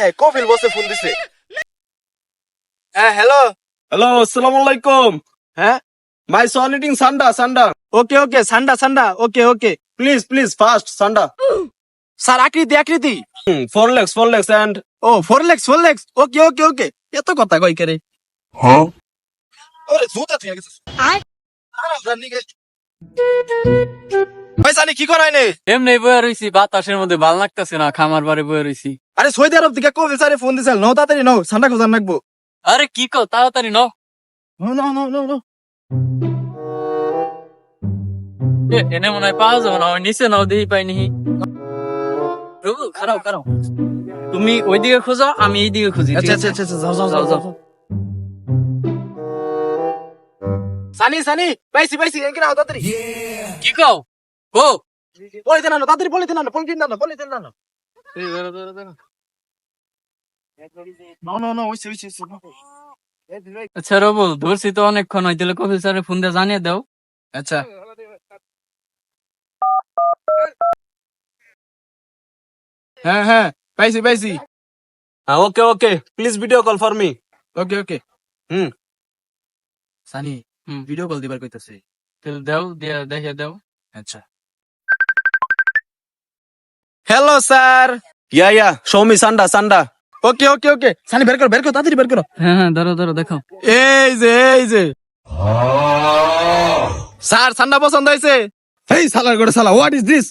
আয় কফিল বসে ফোন দিছে। হ্যাঁ হ্যালো হ্যালো, আসসালামু আলাইকুম। হ্যাঁ মাই সন ইটিং সান্ডা। ওকে ওকে সান্ডা ওকে ওকে প্লিজ ফাস্ট সান্ডা। স্যার আকৃতি 4 legs and ও 4 legs ওকে ওকে ওকে এত কথা কই করে ওরে জুতা তুই গেছিস আরে জানি গে ভাই জানি কি করাই নে এমনি বয়ে রইছি, বাতাসের মধ্যে ভাল লাগতেছে না, খামার বাড়ি বয়ে রইছি। আরে সৌদি আরব থেকে কফিল স্যারে ফোন দিছিল নও তাড়াতাড়ি নও সান্ডা খোঁজার লাগবো আরে কি কও, তাড়াতাড়ি ন। নো এনে মনে হয় পাওয়া যাবে না, ওই নিচে নাও দিই পাইনি। খারাও তুমি ওইদিকে খোঁজো, আমি এইদিকে খুঁজি। আচ্ছা যাও সানি পাইছি এখানে নাও তাড়াতাড়ি কি কও ও পলিথিন আনো তাড়াতাড়ি পলিথিন আনো নো ওইসে আচ্ছা রবুল, ধরছি তো অনেকক্ষণ হয়ে দিলে, কফিল স্যারের ফোন দিয়ে জানিয়ে দাও। আচ্ছা হ্যাঁ পাইছি okay please video call for me. Okay hmm Sunny video call দিবার কইতাছে তাহলে দাও, দিয়ে দেখে দাও। আচ্ছা হ্যালো স্যার ইয়া শো মি সান্ডা। ওকে সানি বের করো তাড়াতাড়ি বের করো হ্যাঁ ধরো দেখো। এই যে স্যার সান্ডা পছন্দ হয়েছে এই সালার করে সালা, হোয়াট ইজ দিস?